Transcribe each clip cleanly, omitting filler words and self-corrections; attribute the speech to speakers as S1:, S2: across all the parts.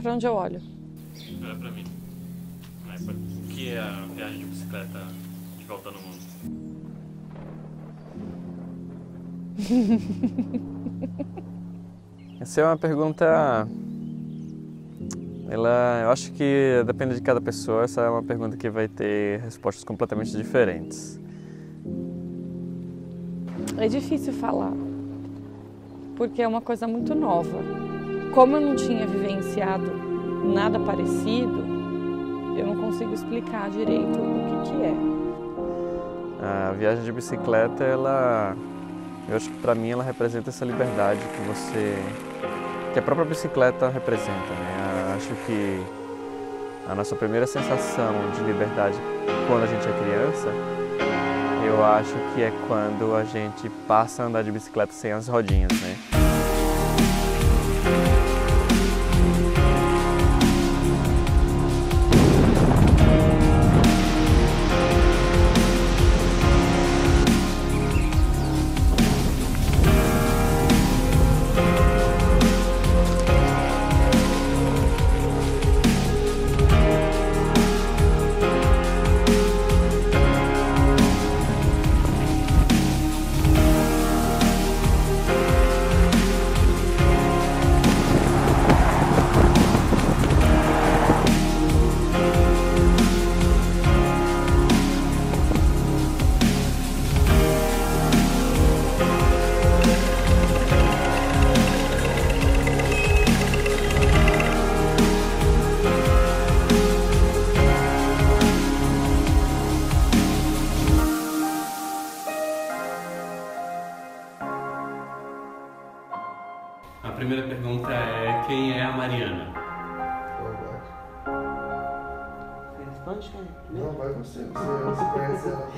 S1: para onde eu olho.
S2: Olha pra mim. O que é a viagem de bicicleta de volta no mundo?
S3: Essa é uma pergunta... eu acho que depende de cada pessoa, essa é uma pergunta que vai ter respostas completamente diferentes.
S1: É difícil falar, porque é uma coisa muito nova. Como eu não tinha vivenciado nada parecido, eu não consigo explicar direito o que é.
S3: A viagem de bicicleta, eu acho que para mim ela representa essa liberdade que a própria bicicleta representa, né? Acho que a nossa primeira sensação de liberdade quando a gente é criança, eu acho que é quando a gente passa a andar de bicicleta sem as rodinhas, né?
S2: A primeira pergunta é: quem é a Mariana?
S4: Responde,
S5: Não, vai você conhece ela.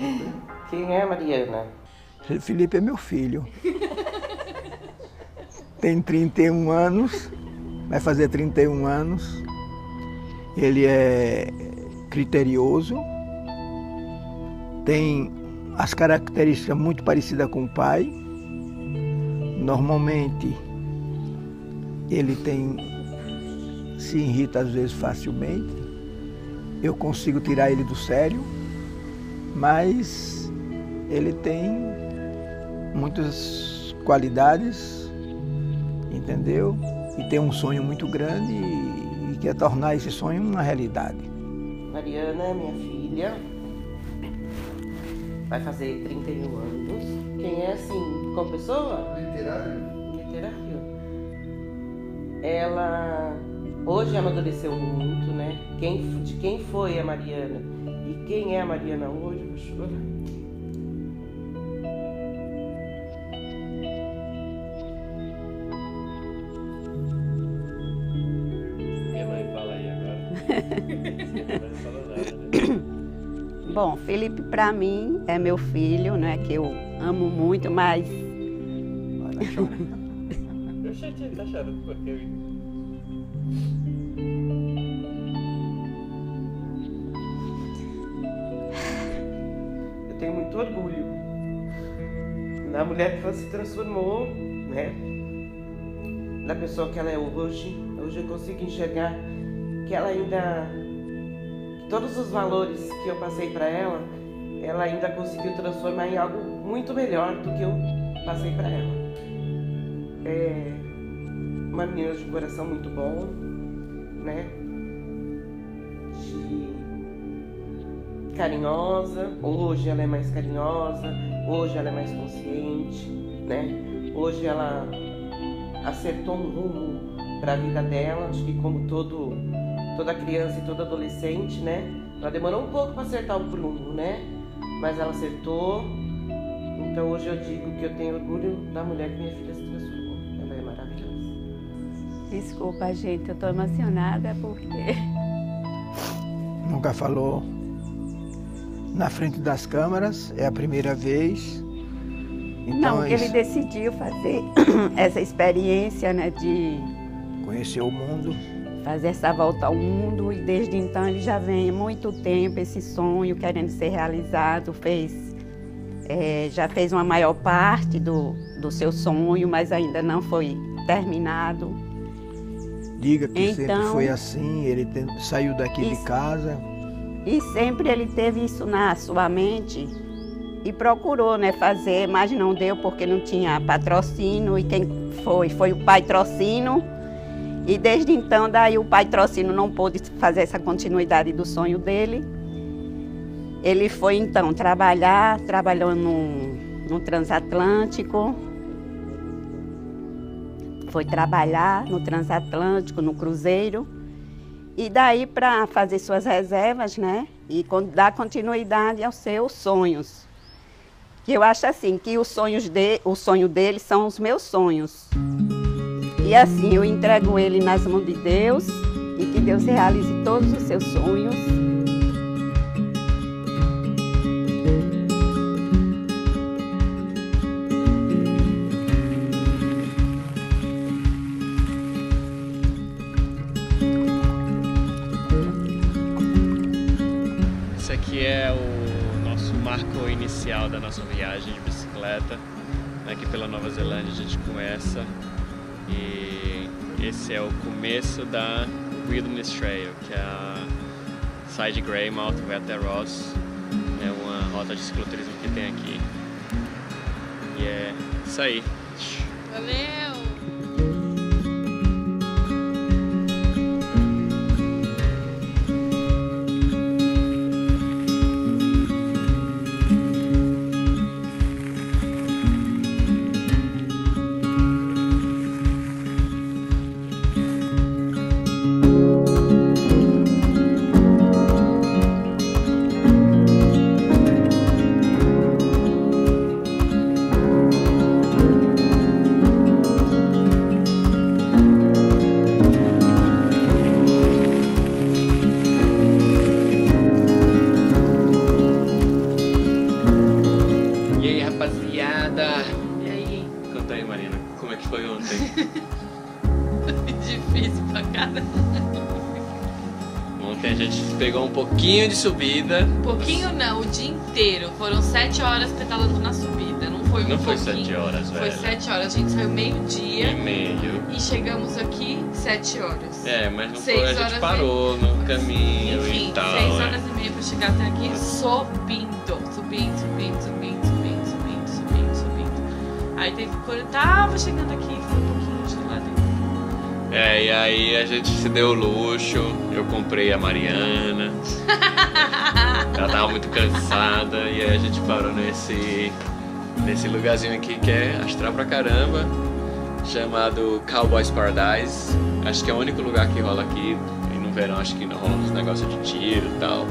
S4: quem é a Mariana?
S6: Felipe é meu filho. Tem 31 anos, vai fazer 31 anos. Ele é criterioso, tem as características muito parecidas com o pai. Normalmente, ele se irrita às vezes facilmente. Eu consigo tirar ele do sério, mas ele tem muitas qualidades, entendeu? E tem um sonho muito grande e quer tornar esse sonho uma realidade.
S4: Mariana é minha filha, vai fazer 31 anos. Quem é assim, como pessoa?
S5: Literário?
S4: Ela hoje amadureceu muito, né? De quem foi a Mariana e quem é a Mariana hoje, eu vou chorar.
S2: Minha mãe fala aí agora. Minha mãe fala nada, né?
S7: Bom, Felipe para mim é meu filho, né? Que eu amo muito, mas...
S2: Eu tá chorando porque
S4: Eu tenho muito orgulho da mulher que ela se transformou, né? Da pessoa que ela é hoje. Hoje eu consigo enxergar que ela ainda... Todos os valores que eu passei para ela, ela ainda conseguiu transformar em algo muito melhor do que eu passei para ela. É uma menina de coração muito bom, né? Carinhosa. Hoje ela é mais carinhosa, hoje ela é mais consciente, né? Hoje ela acertou um rumo para a vida dela. Acho que como toda criança e todo adolescente, né? Ela demorou um pouco para acertar o prumo, né? Mas ela acertou. Então hoje eu digo que eu tenho orgulho da mulher que minha filha se transformou. Ela é maravilhosa.
S7: Desculpa, gente, eu tô emocionada porque...
S6: Nunca falou na frente das câmeras, é a primeira vez. Então,
S7: Não, ele decidiu fazer essa experiência, né, de
S6: conhecer o mundo.
S7: Fazer essa volta ao mundo, e desde então ele já vem há muito tempo esse sonho querendo ser realizado, já fez uma maior parte do seu sonho, mas ainda não foi terminado.
S6: Diga que
S7: Então,
S6: sempre foi assim, ele saiu daqui de casa.
S7: E sempre ele teve isso na sua mente e procurou, né, fazer, mas não deu porque não tinha patrocínio. E quem foi o pai Trocino. E desde então, daí o pai Trocino não pôde fazer essa continuidade do sonho dele. Ele foi então trabalhou no transatlântico. Foi trabalhar no transatlântico, no cruzeiro. E daí para fazer suas reservas, né? E dar continuidade aos seus sonhos. Que eu acho assim, que o sonho dele são os meus sonhos. E assim, eu entrego ele nas mãos de Deus e que Deus realize todos os seus sonhos.
S2: Esse aqui é o nosso marco inicial da nossa viagem de bicicleta. Aqui pela Nova Zelândia a gente começa. E esse é o começo da Wilderness Trail, que é a Side Greymouth vai até Ross. É uma rota de cicloturismo que tem aqui. E é isso aí.
S1: Valeu!
S8: Difícil pra caramba.
S2: Ontem a gente pegou um pouquinho de subida.
S8: Pouquinho não, o dia inteiro. Foram 7 horas pedalando na subida. Não foi um
S2: Não foi
S8: pouquinho.
S2: 7 horas, velho.
S8: Foi 7 horas. A gente saiu meio-dia.
S2: E meio.
S8: E chegamos aqui 7 horas.
S2: É, mas não
S8: 6
S2: foi, a gente
S8: horas
S2: parou no caminho.
S8: Enfim,
S2: e tal.
S8: 6 horas e meia pra chegar até aqui, subindo. Aí teve quando eu tava chegando aqui, foi um pouquinho de lá dentro.
S2: É, e aí a gente se deu o luxo, eu comprei a Mariana. Ela tava muito cansada e aí a gente parou nesse lugarzinho aqui que é astral pra caramba, chamado Cowboys Paradise. Acho que é o único lugar que rola aqui, e no verão acho que não rola uns negócios de tiro e tal.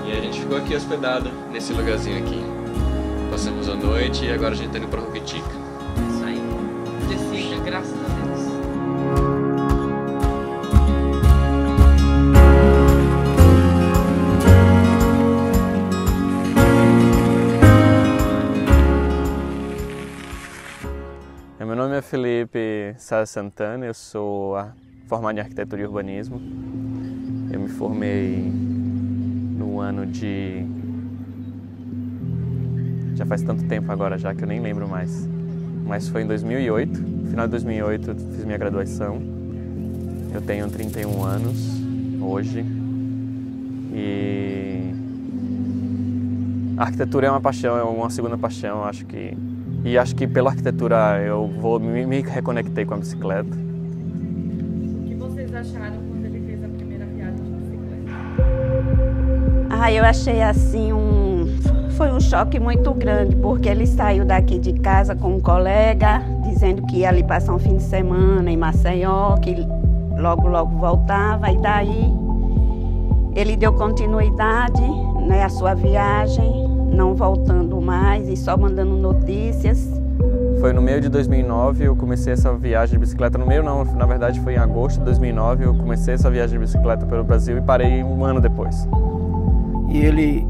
S2: E a gente ficou aqui hospedado nesse lugarzinho aqui. Passamos a noite e agora a gente tá indo pra Hokitika.
S8: Isso aí, descida, graças a Deus.
S3: Meu nome é Felipe Sá Santana, eu sou formado em arquitetura e urbanismo. Eu me formei no ano de... Já faz tanto tempo agora já que eu nem lembro mais. Mas foi em 2008, no final de 2008 eu fiz minha graduação. Eu tenho 31 anos hoje. E a arquitetura é uma paixão, é uma segunda paixão, acho que. E acho que pela arquitetura eu vou me reconectei com a bicicleta.
S1: O que vocês acharam quando ele fez a primeira viagem de bicicleta?
S7: Eu achei assim foi um choque muito grande, porque ele saiu daqui de casa com um colega, dizendo que ia ali passar um fim de semana em Maceió, que logo voltava, e daí ele deu continuidade, né, à sua viagem, não voltando mais e só mandando notícias.
S3: Foi no meio de 2009 eu comecei essa viagem de bicicleta. No meio não, na verdade foi em agosto de 2009 eu comecei essa viagem de bicicleta pelo Brasil e parei um ano depois.
S6: E ele,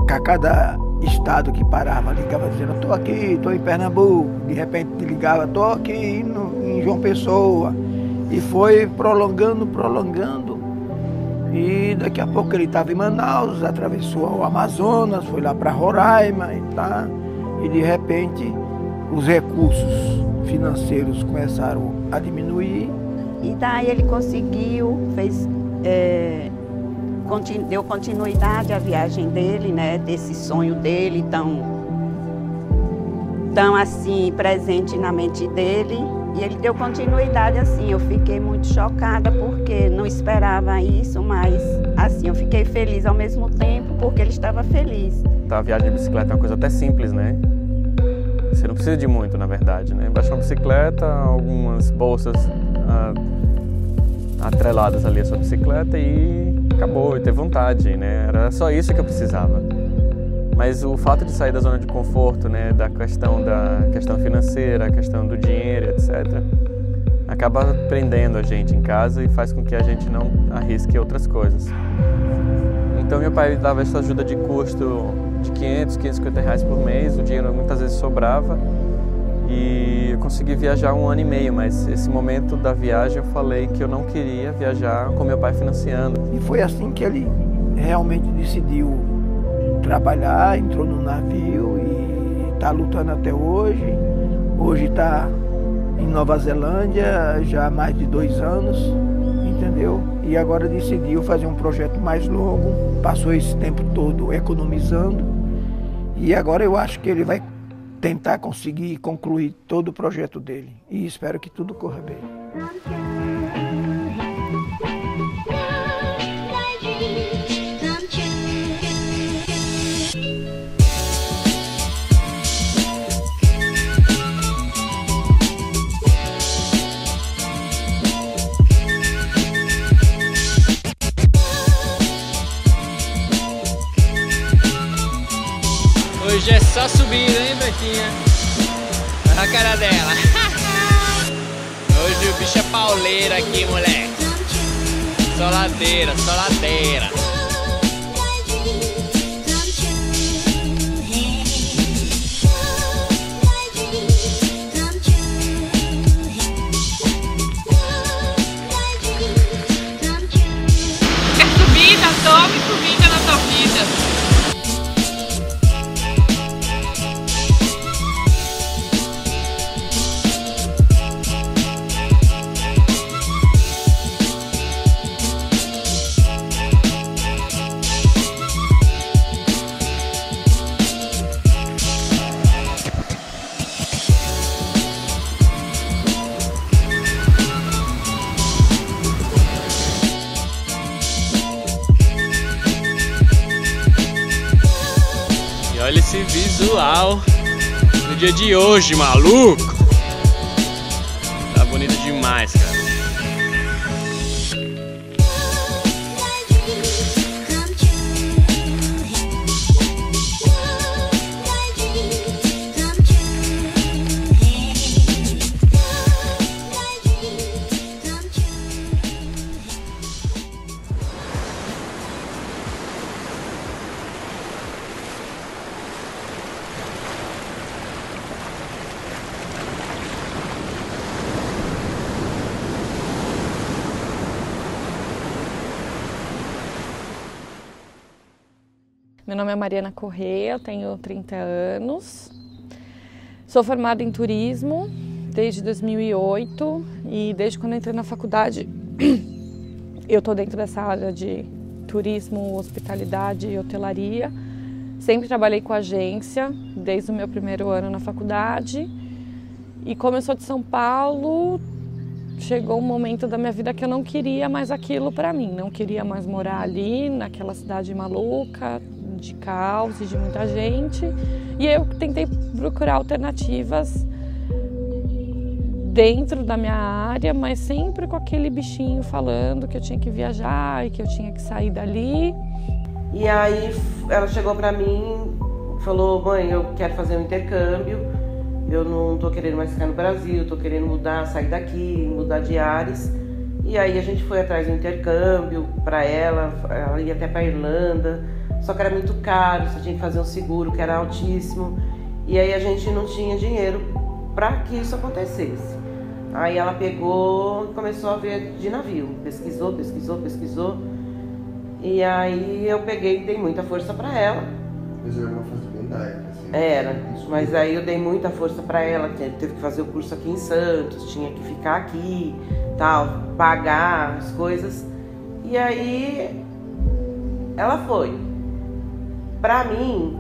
S6: a cada estado que parava, ligava dizendo, estou aqui, estou em Pernambuco. De repente ligava, estou aqui em João Pessoa. E foi prolongando. E daqui a pouco ele estava em Manaus, atravessou o Amazonas, foi lá para Roraima e de repente os recursos financeiros começaram a diminuir
S7: E daí ele conseguiu, deu continuidade à viagem dele, né? Desse sonho dele tão assim presente na mente dele. E ele deu continuidade assim. Eu fiquei muito chocada porque não esperava isso, mas assim, eu fiquei feliz ao mesmo tempo porque ele estava feliz.
S3: A viagem de bicicleta é uma coisa até simples, né? Você não precisa de muito, na verdade, né? Baixa uma bicicleta, algumas bolsas atreladas ali à sua bicicleta e acabou, e ter vontade, né? Era só isso que eu precisava. Mas o fato de sair da zona de conforto, né, da questão financeira, a questão do dinheiro, etc., acaba prendendo a gente em casa e faz com que a gente não arrisque outras coisas. Então meu pai dava essa ajuda de custo de 500, 550 reais por mês, o dinheiro muitas vezes sobrava e eu consegui viajar 1 ano e meio, mas esse momento da viagem eu falei que eu não queria viajar com meu pai financiando.
S6: E foi assim que ele realmente decidiu trabalhar, entrou no navio e está lutando até hoje. Hoje está em Nova Zelândia já há mais de 2 anos, entendeu? E agora decidiu fazer um projeto mais longo, passou esse tempo todo economizando e agora eu acho que ele vai tentar conseguir concluir todo o projeto dele e espero que tudo corra bem.
S2: Hoje é só subida, hein, Betinha? Olha a cara dela. Hoje o bicho é pauleiro aqui, moleque. Só ladeira, só ladeira.
S8: Quer subida? Tome subida na tua vida.
S2: Olha esse visual no dia de hoje, maluco! Tá bonito demais, cara.
S1: Meu nome é Mariana Corrêa, eu tenho 30 anos. Sou formada em turismo desde 2008 e desde quando entrei na faculdade eu estou dentro dessa área de turismo, hospitalidade e hotelaria. Sempre trabalhei com agência desde o meu primeiro ano na faculdade e como eu sou de São Paulo, chegou um momento da minha vida que eu não queria mais aquilo para mim, não queria mais morar ali naquela cidade maluca, de caos e de muita gente, e eu tentei procurar alternativas dentro da minha área, mas sempre com aquele bichinho falando que eu tinha que viajar e que eu tinha que sair dali.
S4: E aí ela chegou pra mim e falou: mãe, eu quero fazer um intercâmbio, eu não tô querendo mais ficar no Brasil, tô querendo mudar, sair daqui, mudar de ares. E aí a gente foi atrás do intercâmbio pra ela ia até pra Irlanda, só que era muito caro, você tinha que fazer um seguro que era altíssimo, e aí a gente não tinha dinheiro para que isso acontecesse. Aí ela pegou e começou a ver de navio, pesquisou, e aí eu peguei e dei muita força para ela.
S5: Mas eu era uma fase bem da época, assim,
S4: Era, mas aí eu dei muita força para ela, teve que fazer o curso aqui em Santos, tinha que ficar aqui, tal, pagar as coisas. E aí ela foi. Para mim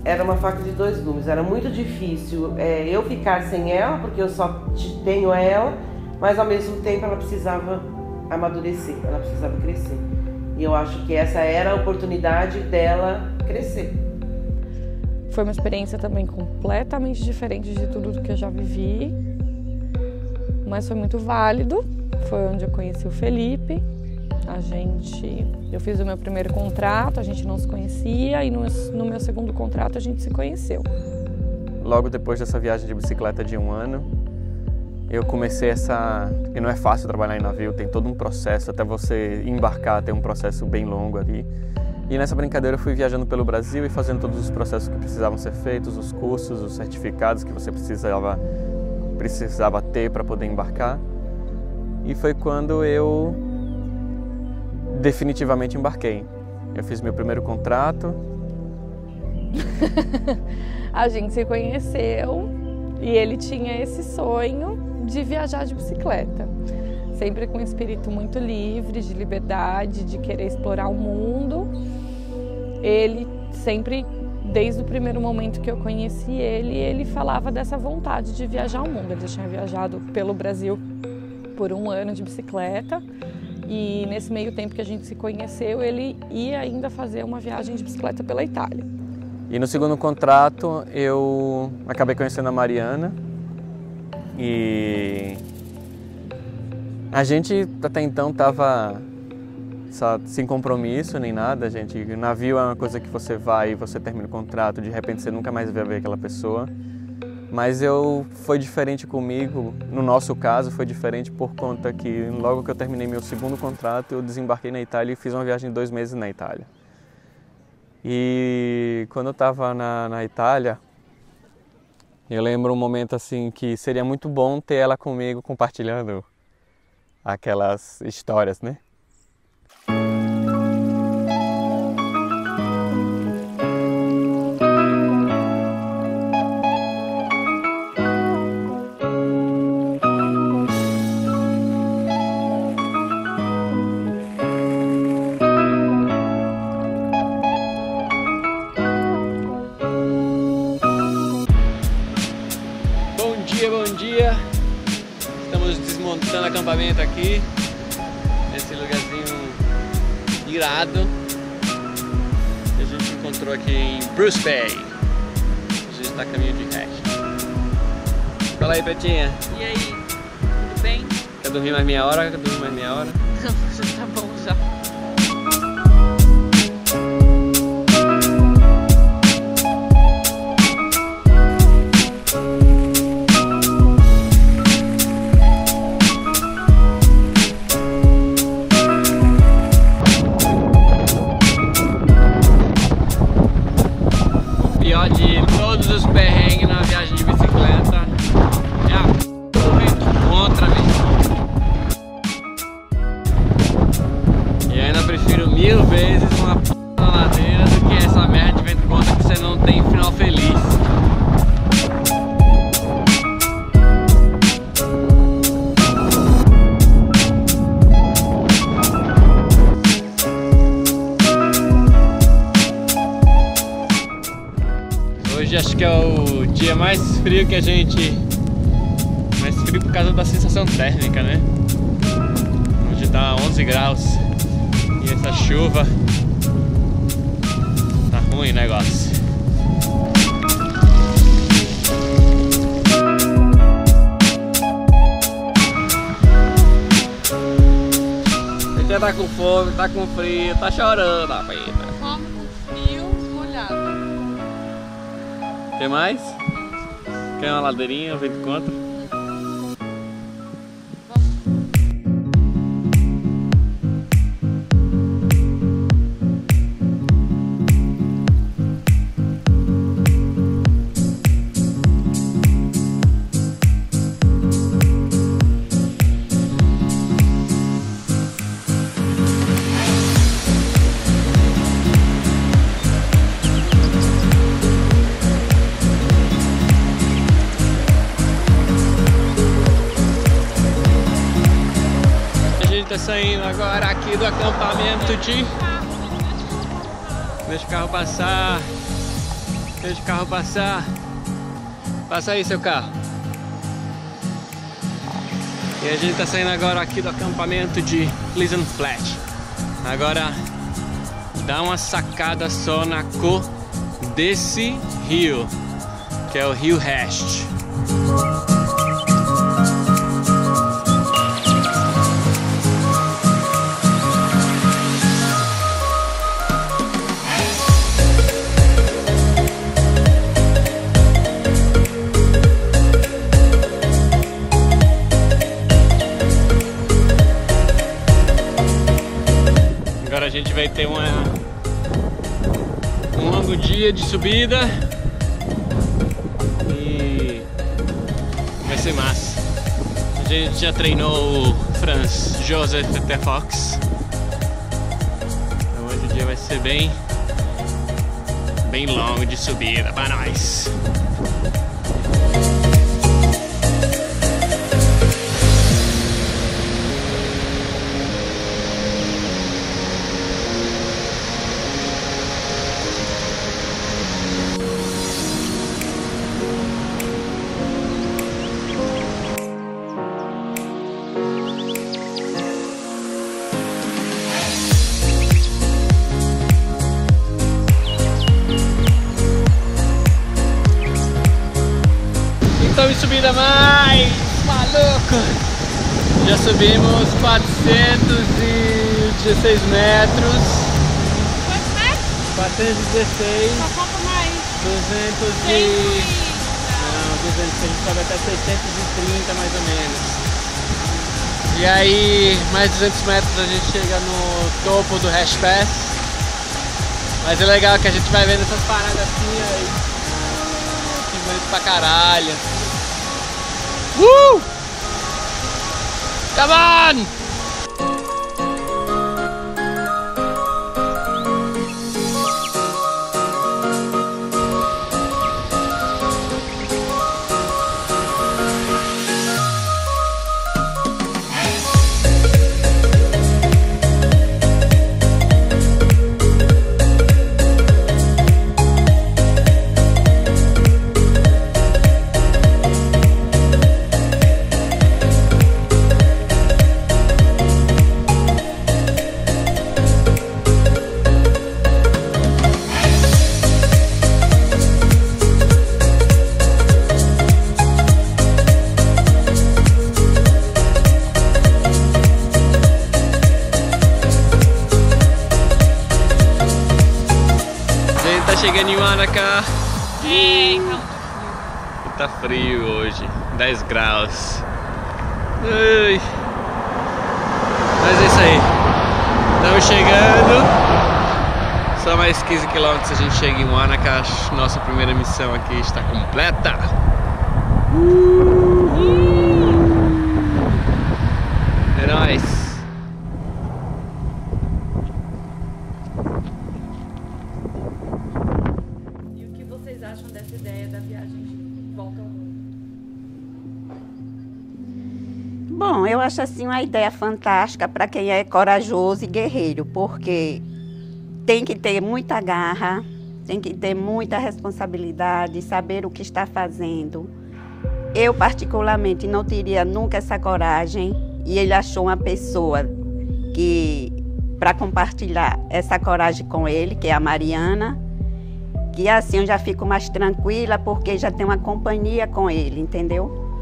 S4: era uma faca de dois gumes, era muito difícil eu ficar sem ela, porque eu só tenho ela, mas ao mesmo tempo ela precisava amadurecer, ela precisava crescer. E eu acho que essa era a oportunidade dela crescer.
S1: Foi uma experiência também completamente diferente de tudo do que eu já vivi, mas foi muito válido. Foi onde eu conheci o Felipe. Eu fiz o meu primeiro contrato, a gente não se conhecia, e no meu segundo contrato a gente se conheceu.
S3: Logo depois dessa viagem de bicicleta de 1 ano, eu comecei e não é fácil trabalhar em navio, tem todo um processo, até você embarcar tem um processo bem longo ali. E nessa brincadeira eu fui viajando pelo Brasil e fazendo todos os processos que precisavam ser feitos, os cursos, os certificados que você precisava ter para poder embarcar. E foi quando eu definitivamente embarquei. Eu fiz meu primeiro contrato.
S1: A gente se conheceu e ele tinha esse sonho de viajar de bicicleta. Sempre com um espírito muito livre, de liberdade, de querer explorar o mundo. Ele sempre, desde o primeiro momento que eu conheci ele falava dessa vontade de viajar o mundo. Ele já tinha viajado pelo Brasil por 1 ano de bicicleta. E nesse meio tempo que a gente se conheceu, ele ia ainda fazer uma viagem de bicicleta pela Itália.
S3: E no segundo contrato eu acabei conhecendo a Mariana. E a gente até então estava sem compromisso nem nada, gente. O navio é uma coisa que você vai e você termina o contrato, de repente você nunca mais vai ver aquela pessoa. Mas foi diferente comigo, no nosso caso foi diferente por conta que logo que eu terminei meu segundo contrato, eu desembarquei na Itália e fiz uma viagem de 2 meses na Itália. E quando eu estava na Itália, eu lembro um momento assim que seria muito bom ter ela comigo compartilhando aquelas histórias, né?
S2: Bom dia! Estamos desmontando acampamento aqui, nesse lugarzinho irado que a gente encontrou aqui em Bruce Bay. A gente está a caminho de Hatch. Fala aí, Petinha.
S8: E aí, tudo bem?
S2: Quer dormir mais meia hora? Quer dormir mais meia hora?
S8: Não, já tá bom já.
S2: Pior de todos os perrengues na viagem de bicicleta é a vento contra, E ainda prefiro 1000 vezes uma na ladeira do que essa merda de vento contra que você não tem final feliz. Hoje acho que é o dia mais frio que a gente... Mais frio por causa da sensação térmica, né? Hoje tá 11 graus e essa chuva tá ruim o negócio. Você tá com fome, tá com frio, tá chorando, rapaz.
S8: Fome com frio molhado.
S2: Quer mais? Quer uma ladeirinha, vento contra? tá saindo agora aqui do acampamento de... Deixa o carro passar. Deixa o carro passar. Passa aí, seu carro. E a gente tá saindo agora aqui do acampamento de Pleasant Flat. Agora dá uma sacada só na cor desse rio, que é o Rio Hest. Agora a gente vai ter um longo dia de subida e vai ser massa. A gente já treinou o Franz Josef Fox, então hoje o dia vai ser bem longo de subida para nós. Estamos em subida mais maluco. Já subimos 416 metros.
S8: Quantos metros?
S2: 416.
S8: Só falta mais.
S2: 200 e... Não, 200, a gente sobe até 630 mais ou menos. E aí, mais 200 metros a gente chega no topo do Hash Pass. Mas é legal que a gente vai vendo essas paradas assim, aí. Que bonito pra caralho. Come on! Chegando em Wanaka. Tá frio hoje, 10 graus. Ai. Mas é isso aí. Estamos chegando. Só mais 15 km a gente chega em Wanaka. Nossa primeira missão aqui está completa. É nóis.
S1: Acham dessa ideia da viagem de volta ao mundo?
S7: Bom, eu acho assim uma ideia fantástica para quem é corajoso e guerreiro, porque tem que ter muita garra, tem que ter muita responsabilidade, saber o que está fazendo. Eu, particularmente, não teria nunca essa coragem, e ele achou uma pessoa que, para compartilhar essa coragem com ele, que é a Mariana, que assim eu já fico mais tranquila, porque já tem uma companhia com ele, entendeu?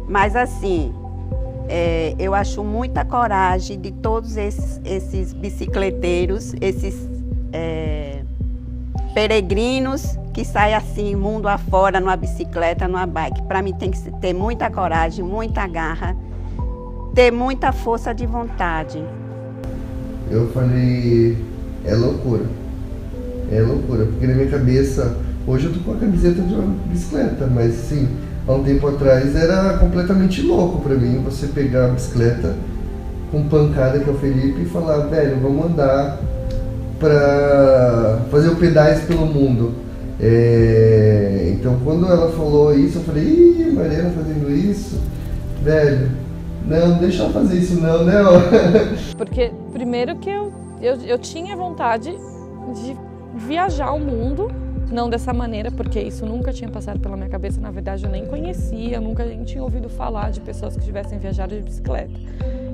S7: Mas assim, eu acho muita coragem de todos esses bicicleteiros, esses peregrinos que saem assim, mundo afora, numa bicicleta, numa bike. Para mim tem que ter muita coragem, muita garra, ter muita força de vontade.
S5: Eu falei, é loucura. É loucura, porque na minha cabeça, hoje eu tô com a camiseta de uma bicicleta, mas sim, há um tempo atrás era completamente louco pra mim você pegar a bicicleta com pancada, que é o Felipe, e falar, velho, vamos andar pra fazer o pedais pelo mundo. Então quando ela falou isso, eu falei, ih, Mariana fazendo isso, velho, Não, deixa ela fazer isso não, né?
S1: Porque primeiro que eu tinha vontade de viajar o mundo, não dessa maneira, porque isso nunca tinha passado pela minha cabeça, na verdade eu nem conhecia, nunca nem tinha ouvido falar de pessoas que tivessem viajado de bicicleta.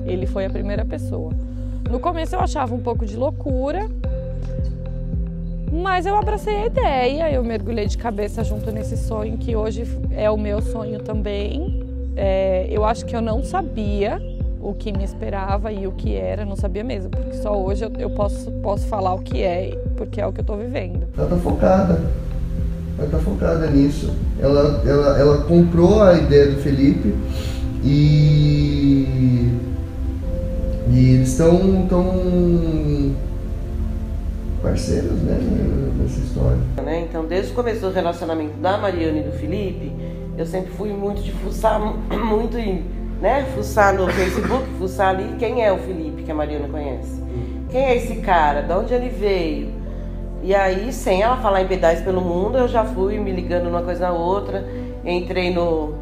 S1: Ele foi a primeira pessoa. No começo eu achava um pouco de loucura, mas eu abracei a ideia, eu mergulhei de cabeça junto nesse sonho, que hoje é o meu sonho também. Eu acho que eu não sabia o que me esperava e o que era, não sabia mesmo, porque só hoje eu posso falar o que é, porque é o que eu estou vivendo.
S5: Ela tá focada nisso. Ela comprou a ideia do Felipe e eles estão parceiros, né, nessa história.
S4: Então, desde o começo do relacionamento da Mariana e do Felipe, eu sempre fui muito de fuçar, fuçar no Facebook, fuçar ali quem é o Felipe, que a Mariana conhece. Quem é esse cara? De onde ele veio? E aí, sem ela falar em pedais pelo mundo, eu já fui me ligando uma coisa na outra. Entrei no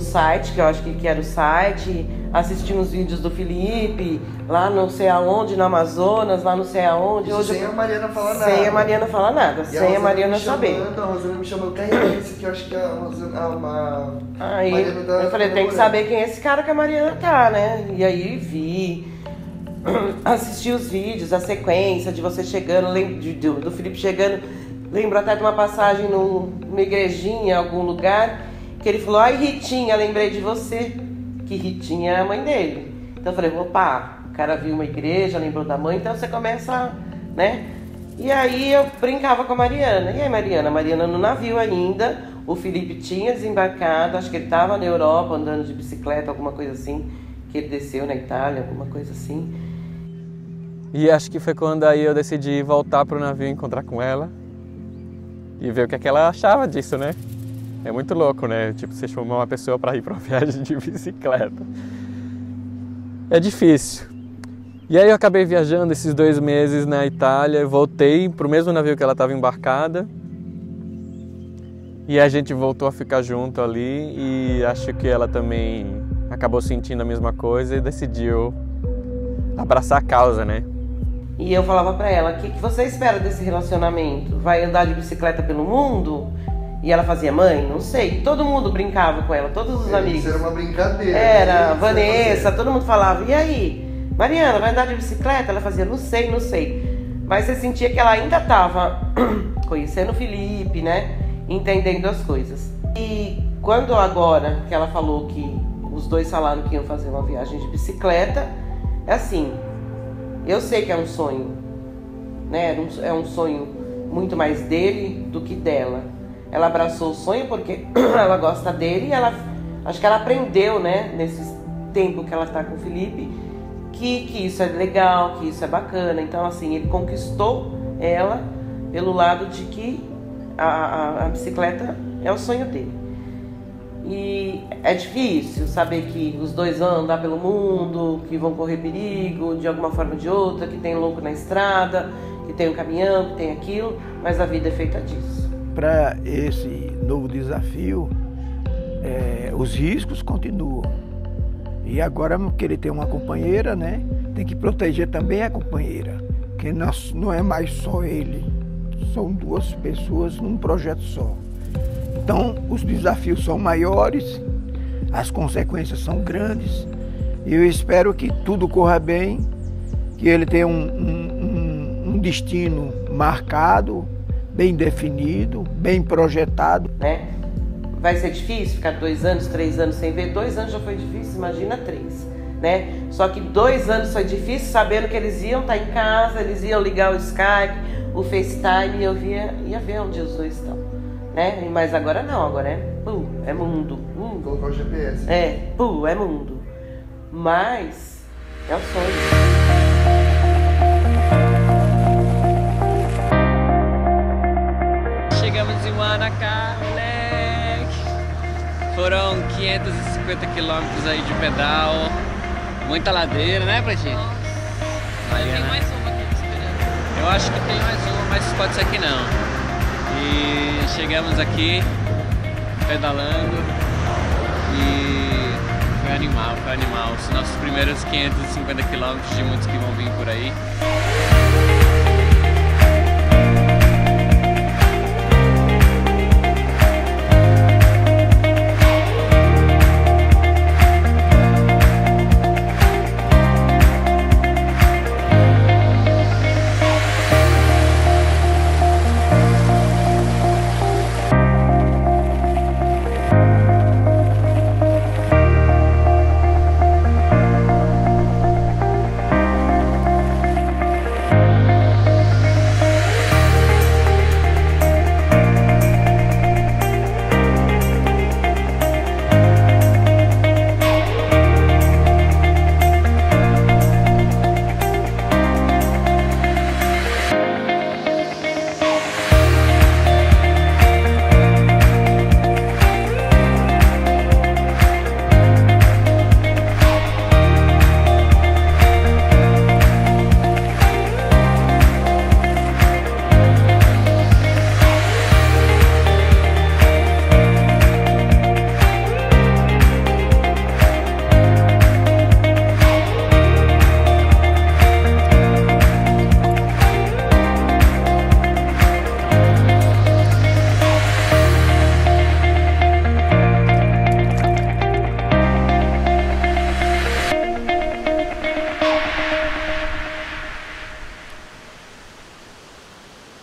S4: site, que eu acho que era o site, assisti uns vídeos do Felipe, lá não sei aonde, no Amazonas, lá não sei aonde.
S5: Hoje sem a Mariana falar nada.
S4: Sem a Mariana falar nada, sem a Mariana saber.
S5: A Rosana me chamou, quem é esse que eu acho que é
S4: Aí eu falei, tem que saber quem é esse cara que a Mariana tá, né? E aí vi, assisti os vídeos, a sequência de você chegando, do Felipe chegando. Lembro até de uma passagem numa igrejinha, em algum lugar, que ele falou, ai Ritinha, lembrei de você, que Ritinha é a mãe dele. Então eu falei, opa, o cara viu uma igreja, lembrou da mãe, então você começa, né? E aí eu brincava com a Mariana. E aí Mariana? A Mariana no navio ainda, o Felipe tinha desembarcado, acho que ele estava na Europa andando de bicicleta, alguma coisa assim, que ele desceu na Itália, alguma coisa assim.
S3: E acho que foi quando aí eu decidi voltar pro navio encontrar com ela e ver o que ela achava disso, né? É muito louco, né? Tipo, você chamar uma pessoa para ir para uma viagem de bicicleta. É difícil. E aí eu acabei viajando esses 2 meses na Itália, voltei pro mesmo navio que ela estava embarcada. E a gente voltou a ficar junto ali e acho que ela também acabou sentindo a mesma coisa e decidiu abraçar a causa, né?
S4: E eu falava pra ela, o que você espera desse relacionamento? Vai andar de bicicleta pelo mundo? E ela fazia, mãe, não sei. Todo mundo brincava com ela, todos os amigos.
S5: Isso era uma brincadeira.
S4: Era, Vanessa, todo mundo falava, e aí? Mariana, vai andar de bicicleta? Ela fazia, não sei, não sei. Mas você sentia que ela ainda estava conhecendo o Felipe, né? Entendendo as coisas. E quando agora que ela falou que os dois falaram que iam fazer uma viagem de bicicleta, é assim, eu sei que é um sonho, né? É um sonho muito mais dele do que dela. Ela abraçou o sonho porque ela gosta dele e acho que ela aprendeu, né, nesse tempo que ela está com o Felipe, que isso é legal, que isso é bacana. Então, assim, ele conquistou ela pelo lado de que a bicicleta é o sonho dele. E é difícil saber que os dois vão andar pelo mundo, que vão correr perigo de alguma forma ou de outra, que tem louco na estrada, que tem um caminhão, que tem aquilo, mas a vida é feita disso.
S6: Para esse novo desafio, os riscos continuam. E agora querer ter uma companheira, né? Tem que proteger também a companheira, porque não é mais só ele, são 2 pessoas num projeto só. Então os desafios são maiores, as consequências são grandes. E eu espero que tudo corra bem, que ele tenha um destino marcado, bem definido, bem projetado.
S4: Né? Vai ser difícil ficar 2 anos, 3 anos sem ver. 2 anos já foi difícil, imagina 3. Né? Só que 2 anos foi difícil, sabendo que eles iam estar em casa, eles iam ligar o Skype, o FaceTime, e eu ia ver onde os dois estão. Né? Mas agora não, agora é mundo.
S5: Colocar o GPS.
S4: É mundo. Mas é o sonho.
S2: Chegamos em Manacá, moleque. Foram 550 quilômetros aí de pedal. Muita ladeira, né, Pretinho?
S8: Tem mais uma aqui esperando.
S2: Eu acho que tem mais uma, mas pode ser que não. E chegamos aqui pedalando e foi animal, foi animal. Os nossos primeiros 550 quilômetros de muitos que vão vir por aí.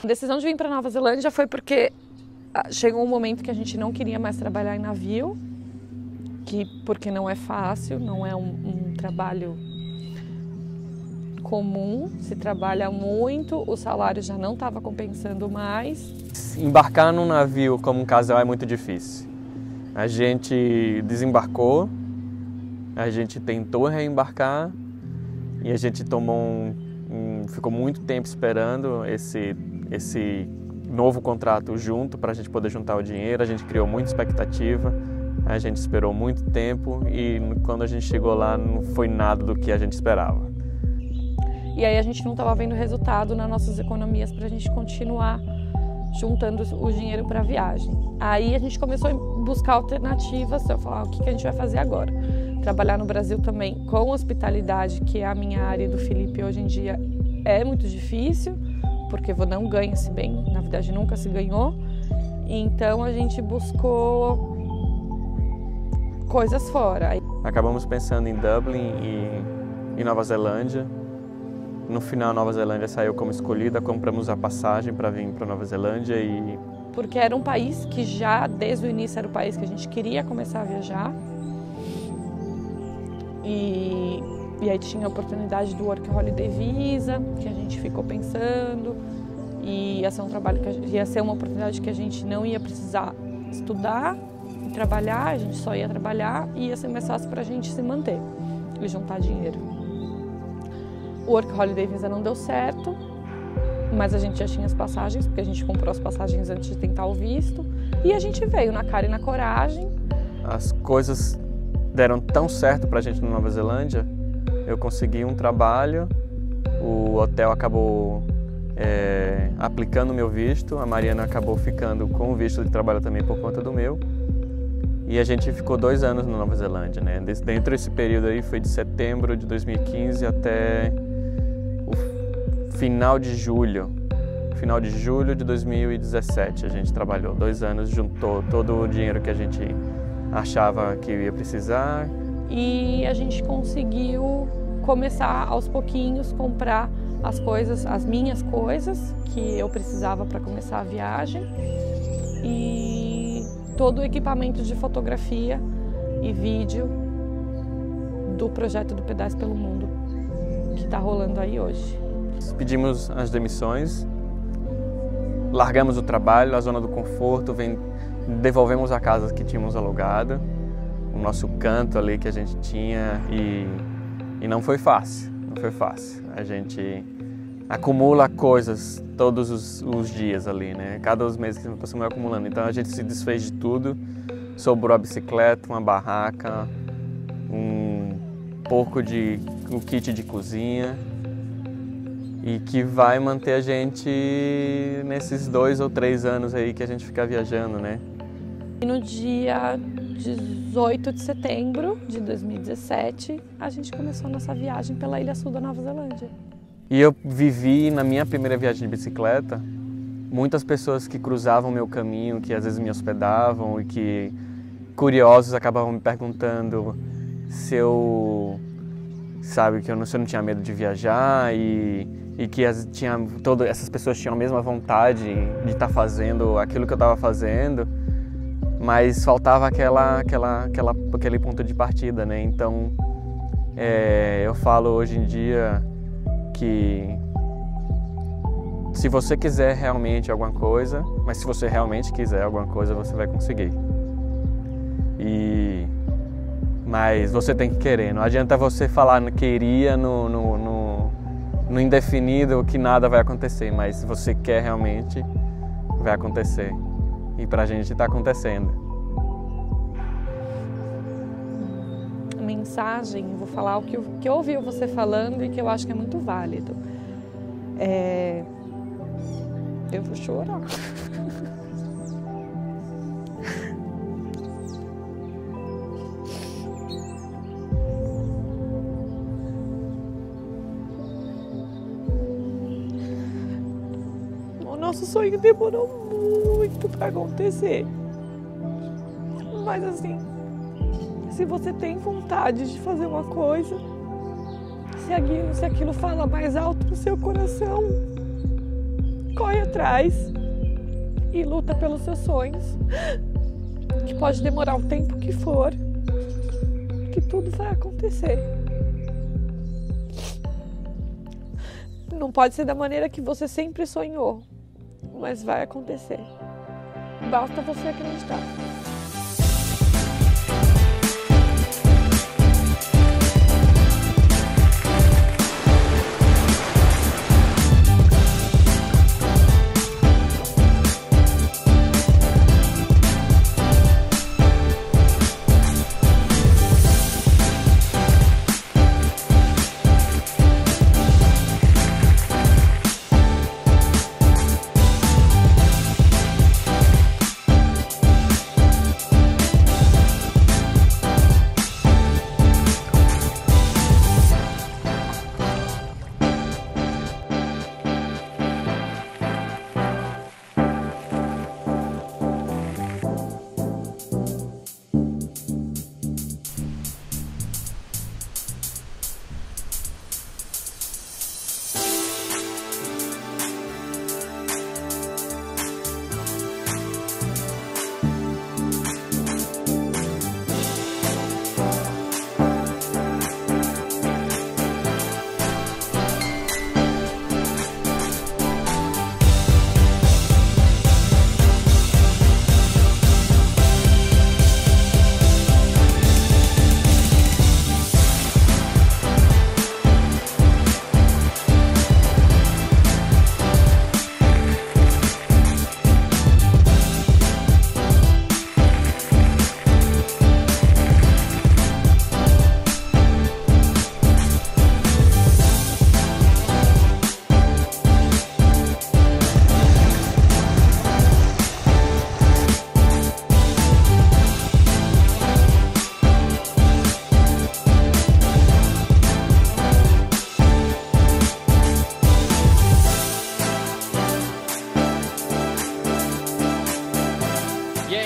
S1: A decisão de vir para Nova Zelândia foi porque chegou um momento que a gente não queria mais trabalhar em navio, porque não é fácil, não é um trabalho comum, se trabalha muito, o salário já não estava compensando mais.
S3: Embarcar num navio como um casal é muito difícil. A gente desembarcou, a gente tentou reembarcar e a gente ficou muito tempo esperando esse novo contrato junto para a gente poder juntar o dinheiro. A gente criou muita expectativa, a gente esperou muito tempo e quando a gente chegou lá não foi nada do que a gente esperava.
S1: E aí a gente não estava vendo resultado nas nossas economias para a gente continuar juntando o dinheiro para a viagem. Aí a gente começou a buscar alternativas, eu falei, o que a gente vai fazer agora? Trabalhar no Brasil também com hospitalidade, que é a minha área do Felipe hoje em dia, é muito difícil, porque não ganha-se bem, na verdade nunca se ganhou. Então a gente buscou coisas fora.
S3: Acabamos pensando em Dublin e Nova Zelândia. No final, Nova Zelândia saiu como escolhida, compramos a passagem para vir para Nova Zelândia e...
S1: Porque era um país que já, desde o início, era o país que a gente queria começar a viajar. E aí tinha a oportunidade do Work Holiday Visa, que a gente ficou pensando. E ia ser um trabalho ia ser uma oportunidade que a gente não ia precisar estudar e trabalhar, a gente só ia trabalhar e ia ser mais fácil para a gente se manter e juntar dinheiro. O Work Holiday Visa não deu certo, mas a gente já tinha as passagens, porque a gente comprou as passagens antes de tentar o visto. E a gente veio na cara e na coragem.
S3: As coisas deram tão certo pra gente na Nova Zelândia. Eu consegui um trabalho, o hotel acabou aplicando o meu visto, a Mariana acabou ficando com o visto de trabalho também por conta do meu. E a gente ficou 2 anos na Nova Zelândia, né? Dentro desse período aí foi de setembro de 2015 até o final de julho de 2017. A gente trabalhou 2 anos, juntou todo o dinheiro que a gente achava que ia precisar.
S1: E a gente conseguiu começar aos pouquinhos comprar as minhas coisas que eu precisava para começar a viagem e todo o equipamento de fotografia e vídeo do projeto do Pedais pelo Mundo que está rolando aí hoje.
S3: Pedimos as demissões, largamos o trabalho, a zona do conforto, devolvemos a casa que tínhamos alugada, o nosso canto ali que a gente tinha e não foi fácil, não foi fácil. A gente acumula coisas todos os dias ali, né? Cada 2 meses que nós estamos acumulando. Então a gente se desfez de tudo, sobrou a bicicleta, uma barraca, um kit de cozinha e que vai manter a gente nesses 2 ou 3 anos aí que a gente fica viajando, né?
S1: E no dia 18 de setembro de 2017, a gente começou a nossa viagem pela Ilha Sul da Nova Zelândia.
S3: E eu vivi, na minha primeira viagem de bicicleta, muitas pessoas que cruzavam meu caminho, que às vezes me hospedavam e que, curiosos, acabavam me perguntando se eu, sabe, que se eu não tinha medo de viajar e que essas pessoas tinham a mesma vontade de estar fazendo aquilo que eu estava fazendo, mas faltava aquele ponto de partida, né? Então, eu falo hoje em dia que se você quiser realmente alguma coisa, mas se você realmente quiser alguma coisa, você vai conseguir. Mas você tem que querer, não adianta você falar no queria, no indefinido, que nada vai acontecer, mas se você quer realmente, vai acontecer. E pra gente tá acontecendo.
S1: A mensagem, vou falar o que eu ouvi você falando e que eu acho que é muito válido. Eu vou chorar. O nosso sonho demorou muito para acontecer. Mas assim, se você tem vontade de fazer uma coisa, se aquilo fala mais alto no seu coração, corre atrás e luta pelos seus sonhos, que pode demorar o tempo que for, que tudo vai acontecer. Não pode ser da maneira que você sempre sonhou, mas vai acontecer. Basta você acreditar.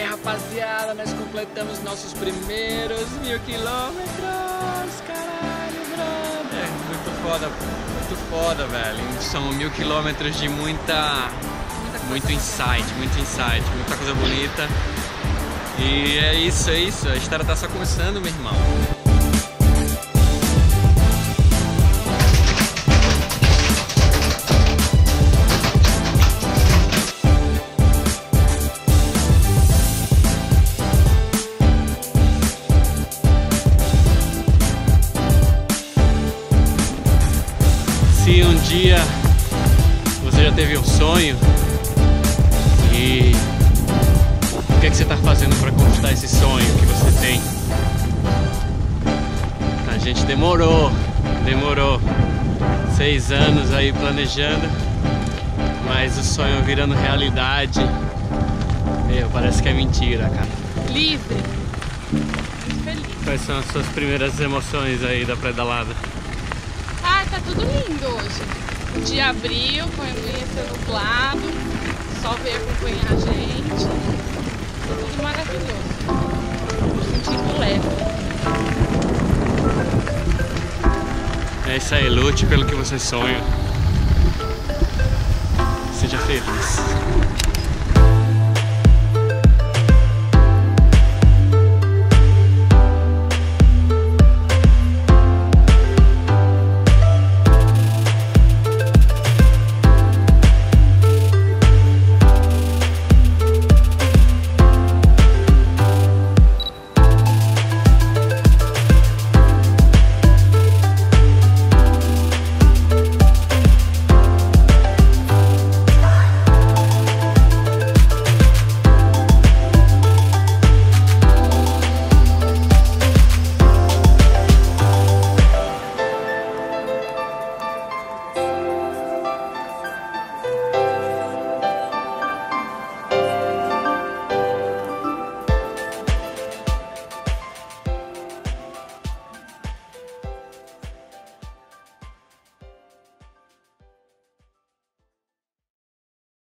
S2: Rapaziada, nós completamos nossos primeiros 1000 quilômetros, caralho, brother. Muito foda, velho. São 1000 quilômetros de muito insight, muita coisa bonita. E é isso, a história tá só começando, meu irmão. Se um dia você já teve um sonho e o que é que você está fazendo para conquistar esse sonho que você tem? A gente demorou 6 anos aí planejando, mas o sonho virando realidade, parece que é mentira, cara.
S8: Livre,
S2: Quais são as suas primeiras emoções aí da pedalada?
S8: Ah, tá tudo lindo hoje. O dia abriu, amanheceu nublado, o sol veio acompanhar a gente. Tudo maravilhoso. Me sentindo leve.
S2: É isso aí, lute pelo que você sonha. Seja feliz.